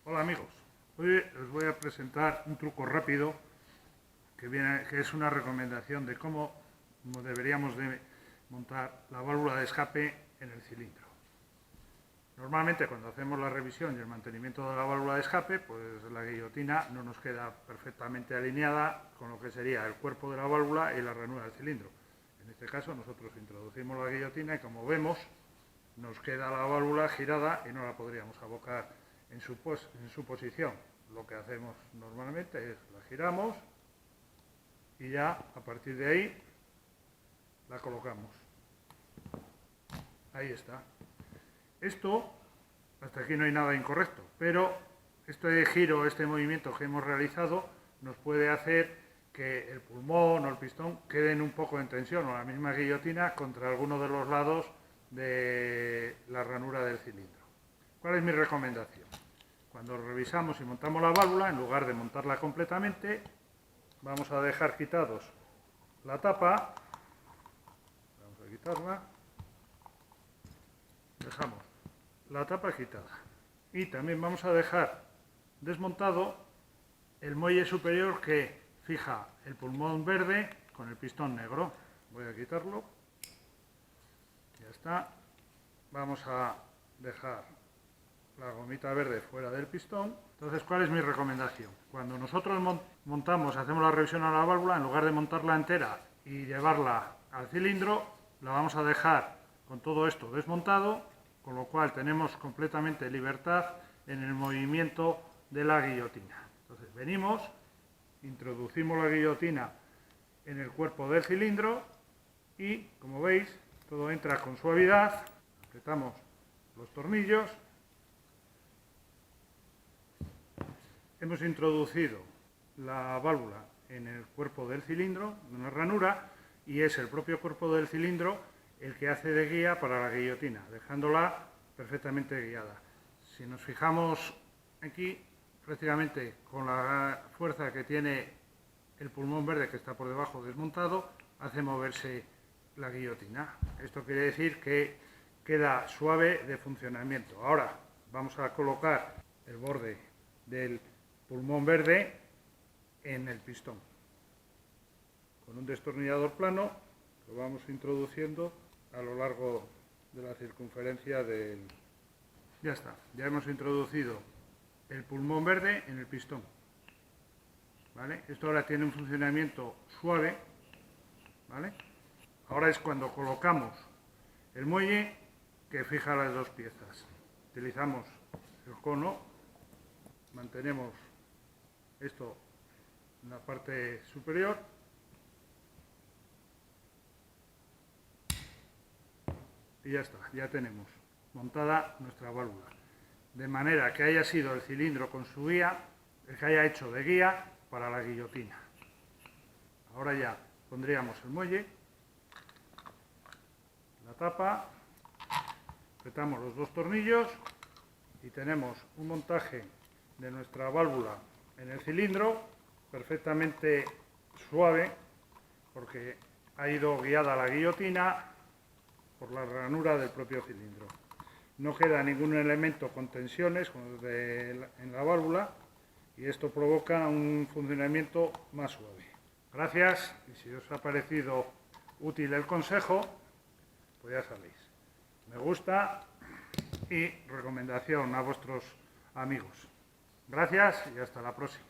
Hola amigos, hoy os voy a presentar un truco rápido que es una recomendación de cómo deberíamos de montar la válvula de escape en el cilindro. Normalmente cuando hacemos la revisión y el mantenimiento de la válvula de escape, pues la guillotina no nos queda perfectamente alineada con lo que sería el cuerpo de la válvula y la ranura del cilindro. En este caso nosotros introducimos la guillotina y como vemos nos queda la válvula girada y no la podríamos abocar en su posición. Lo que hacemos normalmente es la giramos y ya a partir de ahí la colocamos. Ahí está. Esto, hasta aquí no hay nada incorrecto, pero este giro, este movimiento que hemos realizado nos puede hacer que el pulmón o el pistón queden un poco en tensión o la misma guillotina contra alguno de los lados de la ranura del cilindro. ¿Cuál es mi recomendación? Cuando revisamos y montamos la válvula, en lugar de montarla completamente, vamos a dejar quitados la tapa, vamos a quitarla, dejamos la tapa quitada y también vamos a dejar desmontado el muelle superior que fija el pulmón verde con el pistón negro. Voy a quitarlo, ya está. Vamos a dejar la gomita verde fuera del pistón. Entonces, ¿cuál es mi recomendación? Cuando nosotros montamos, hacemos la revisión a la válvula, en lugar de montarla entera y llevarla al cilindro, la vamos a dejar con todo esto desmontado, con lo cual tenemos completamente libertad en el movimiento de la guillotina. Entonces venimos, introducimos la guillotina en el cuerpo del cilindro y, como veis, todo entra con suavidad. Apretamos los tornillos. Hemos introducido la válvula en el cuerpo del cilindro, en una ranura, y es el propio cuerpo del cilindro el que hace de guía para la guillotina, dejándola perfectamente guiada. Si nos fijamos aquí, prácticamente con la fuerza que tiene el pulmón verde que está por debajo desmontado, hace moverse la guillotina. Esto quiere decir que queda suave de funcionamiento. Ahora vamos a colocar el borde del pulmón verde en el pistón. Con un destornillador plano lo vamos introduciendo a lo largo de la circunferencia del... Ya está, ya hemos introducido el pulmón verde en el pistón. ¿Vale? Esto ahora tiene un funcionamiento suave. ¿Vale? Ahora es cuando colocamos el muelle que fija las dos piezas. Utilizamos el cono, mantenemos esto en la parte superior y ya está, ya tenemos montada nuestra válvula. De manera que haya sido el cilindro con su guía el que haya hecho de guía para la guillotina. Ahora ya pondríamos el muelle, la tapa, apretamos los dos tornillos y tenemos un montaje de nuestra válvula en el cilindro perfectamente suave porque ha ido guiada la guillotina por la ranura del propio cilindro. No queda ningún elemento con tensiones en la válvula y esto provoca un funcionamiento más suave. Gracias, y si os ha parecido útil el consejo, pues ya sabéis, me gusta y recomendación a vuestros amigos. Gracias y hasta la próxima.